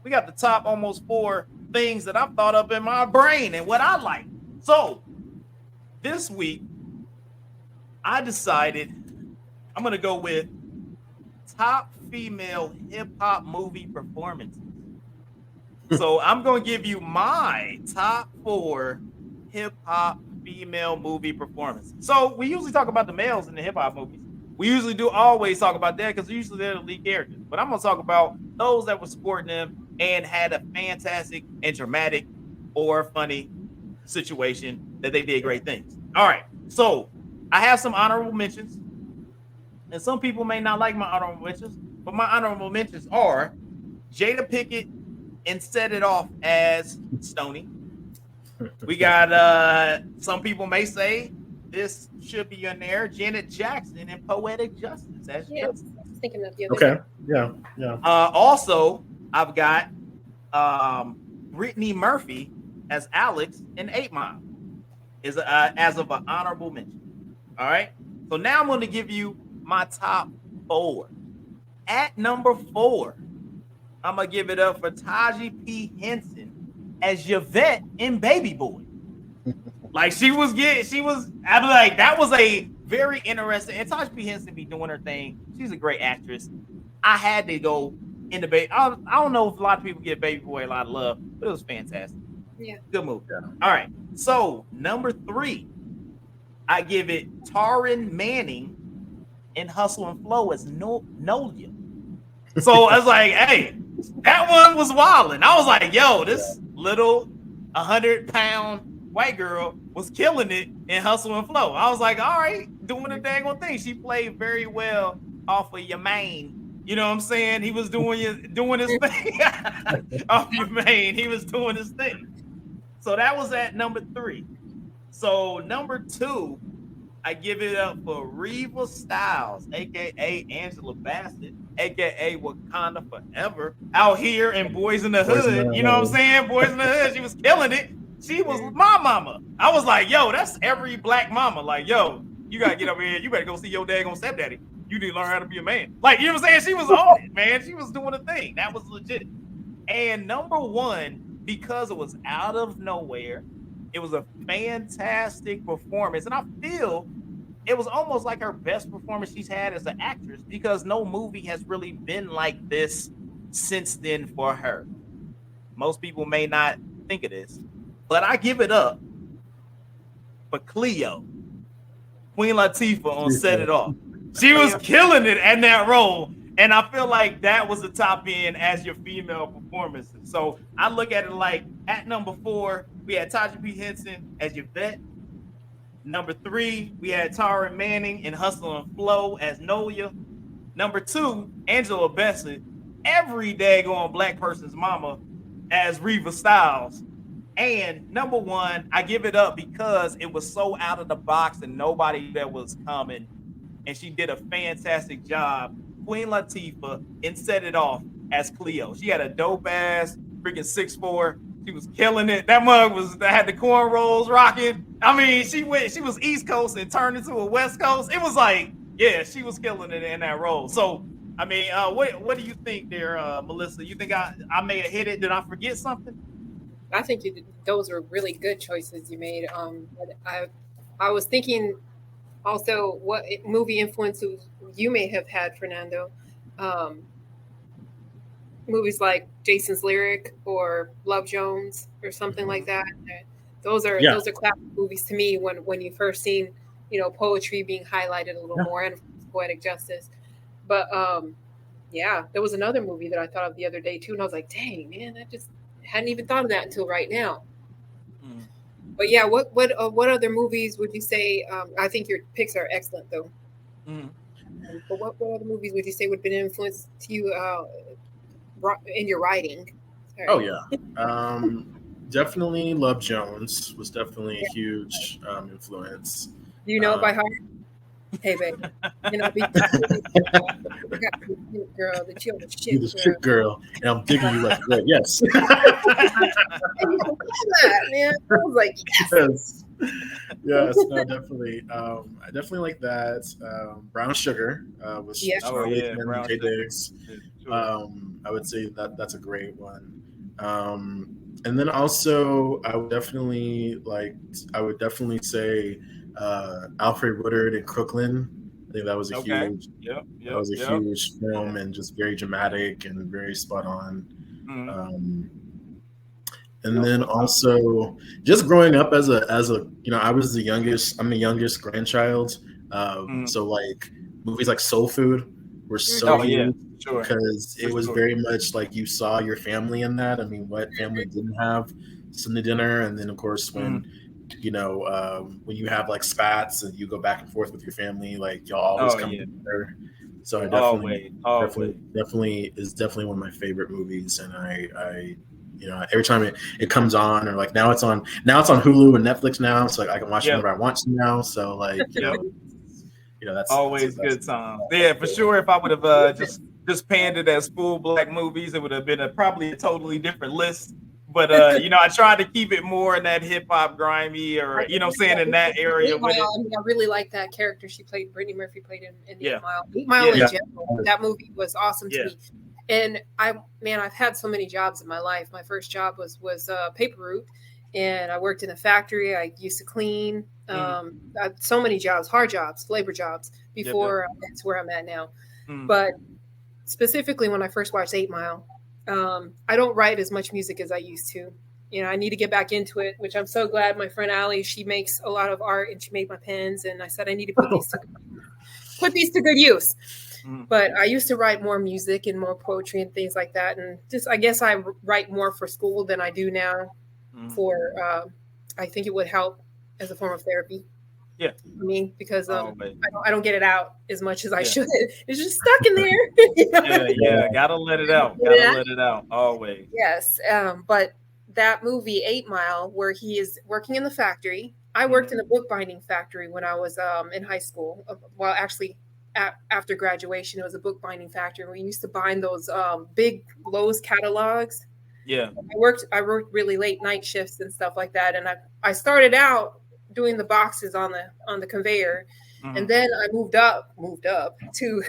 We got the top almost 4 things that I've thought up in my brain and what I like. So this week, I decided I'm gonna go with top female hip hop movie performances. So I'm gonna give you my top 4 hip hop female movie performances. So we usually talk about the males in the hip hop movies. We usually do always talk about that because usually they're the lead characters. But I'm gonna talk about those that were supporting them and had a fantastic and dramatic or funny situation that they did great things. All right. So I have some honorable mentions, and some people may not like my honorable mentions, but my honorable mentions are Jada Pickett and Set It Off as Stony. We got some people may say this should be in there. Janet Jackson and Poetic Justice as Yeah, I Justice. was thinking that the other Okay. day. Yeah. Yeah. Also, I've got Brittany Murphy as Alex in 8 Mile is as of an honorable mention. All right. So now I'm going to give you my top 4. At number 4, I'm gonna give it up for Taji P. Henson as Yvette in Baby Boy. Like she was, I was like, that was a very interesting. And Taji P. Henson be doing her thing. She's a great actress. I had to go in the baby. I don't know if a lot of people give Baby Boy a lot of love, but it was fantastic. Yeah. Good movie. Yeah. All right. So number 3, I give it Taryn Manning in Hustle and Flow as Nolia. So I was like, hey, that one was wilding. I was like, yo, this little 100-pound white girl was killing it in Hustle and Flow. I was like, all right, doing the dang on thing. She played very well off of your main. You know what I'm saying? He was doing his thing off your main. He was doing his thing. So that was at number 3. So number 2, I give it up for Reva Styles, aka Angela Bassett, aka Wakanda Forever, out here in Boys in the Hood. You know what I'm saying? Boys in the Hood. She was killing it. She was my mama. I was like, yo, that's every black mama. Like, yo, you gotta get over here. You better go see your daggone stepdaddy. You need to learn how to be a man. Like, you know what I'm saying? She was on it, man. She was doing a thing. That was legit. And number 1, because it was out of nowhere, it was a fantastic performance. And I feel it was almost like her best performance she's had as an actress because no movie has really been like this since then for her. Most people may not think it is, but I give it up for Cleo, Queen Latifah on Set It Off. She was killing it in that role. And I feel like that was the top end as your female performances. So I look at it like at number 4, we had Taji P. Henson as Yvette. Number 3, we had Tara Manning in Hustle and Flow as Nolia. Number 2, Angela Bassett, every daggone black person's mama as Reva Styles. And number 1, I give it up because it was so out of the box and nobody that was coming. And she did a fantastic job. Queen Latifah and Set It Off as Cleo. She had a dope ass freaking 6'4". She was killing it. That mug had the cornrows rocking. I mean, she was East Coast and turned into a West Coast. It was like, yeah, she was killing it in that role. So, I mean, what do you think there, Melissa? You think I may have hit it? Did I forget something? I think those were really good choices you made. But I was thinking also what movie influences you may have had, Fernando. Movies like Jason's Lyric or Love Jones or something like that. Those are classic movies to me when you first seen, poetry being highlighted a little more and Poetic Justice. But yeah, there was another movie that I thought of the other day too, and I was like, dang man, I just hadn't even thought of that until right now. But yeah, what other movies would you say? I think your picks are excellent though. But what other movies would you say would have been an influence to you in your writing? Sorry. Oh yeah, definitely. Love Jones was definitely a huge influence. Do you know it by heart? Hey, baby, and I'll be I got you, cute girl, that you're the You the shit girl. shit girl, and I'm digging you left and right. Yes. And you know that, man. I was like, yes. Yes. Yes, no, definitely. I definitely like that. Brown Sugar with Yeah. Oh Charlie yeah, and brown Jay sugar. Diggs. Sure. I would say that that's a great one. And then also, I would definitely say Alfred Woodard and Crooklyn. I think Okay. Yep. that Yep. was a Yep. huge Yeah. film and just very dramatic and very spot on. Mhm. Um, and Yep. then also just growing up as a I was the youngest. I'm the youngest grandchild. Mhm. So like movies like Soul Food were so Oh yeah. huge Sure. because For it was sure. very much like you saw your family in that. I mean, what family didn't have Sunday dinner? And then of course Mhm. when you have like spats and you go back and forth with your family, like y'all always Oh come yeah. together. So I Always. Always. definitely is definitely one of my favorite movies, and I every time it comes on, or like now it's on Hulu and Netflix now, so like I can watch it Yep. whenever I want to now. So like Yep. that's Always good times. Yeah, for sure. If I would have just panned it as full black movies, it would have been probably a totally different list. But I tried to keep it more in that hip hop grimy, or saying in that area 8 with it. Mile. I mean, I really like that character she played. Brittany Murphy played in Yeah. 8 Mile. 8 Mile Yeah. in general, that movie was awesome to Yeah. me. And I've had so many jobs in my life. My first job was paper route, and I worked in a factory. I used to clean. I had so many jobs, hard jobs, labor jobs Yep. Yep. before that's where I'm at now. Mm. But specifically, when I first watched 8 Mile, I don't write as much music as I used to. I need to get back into it, which I'm so glad my friend Allie, she makes a lot of art and she made my pens. And I said, I need to put these to good use. Mm. But I used to write more music and more poetry and things like that. And just, I guess I write more for school than I do now Mm. I think it would help as a form of therapy. Yeah. For me, because Always. I don't get it out as much as I Yeah. should. It's just stuck in there. Yeah. Gotta let it out. Gotta let it out. Always. Yes. But that movie, 8 Mile, where he is working in the factory. I worked in a bookbinding factory when I was in high school. Well, actually, after graduation, it was a bookbinding factory. We used to bind those big Lowe's catalogs. Yeah. I worked really late night shifts and stuff like that. And I started out doing the boxes on the conveyor, and then I moved up to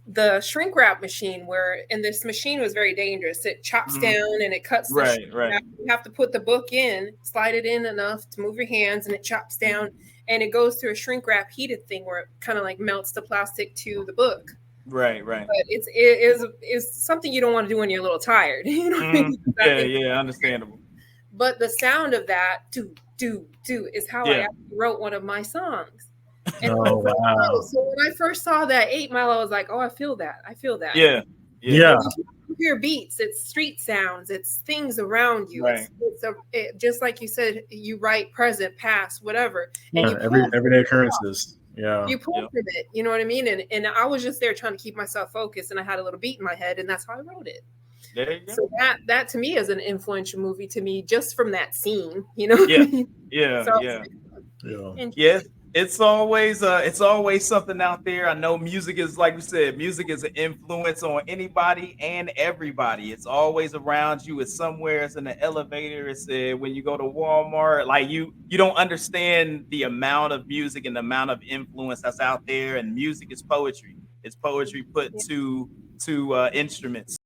the shrink wrap machine, and this machine was very dangerous. It chops down and it cuts the Right. Right. You have to put the book in, slide it in enough to move your hands, and it chops down, and it goes through a shrink wrap heated thing where it kind of like melts the plastic to the book. Right. Right. But it's something you don't want to do when you're a little tired. Yeah. Understandable. But the sound of that do is how I actually wrote one of my songs. And wow. So when I first saw that 8 Mile, I was like, oh, I feel that. Yeah. You hear beats, it's street sounds, it's things around you. Right. Just like you said, you write present, past, whatever. Yeah, And you everyday occurrences. Yeah. You pull from it, you know what I mean? And I was just there trying to keep myself focused, and I had a little beat in my head, and that's how I wrote it. There you go. So that to me is an influential movie to me, just from that scene, Yeah. So, yeah. It's always something out there. I know music is, like we said, music is an influence on anybody and everybody. It's always around you. It's somewhere. It's in the elevator. It's when you go to Walmart. Like you don't understand the amount of music and the amount of influence that's out there. And music is poetry. It's poetry put to instruments.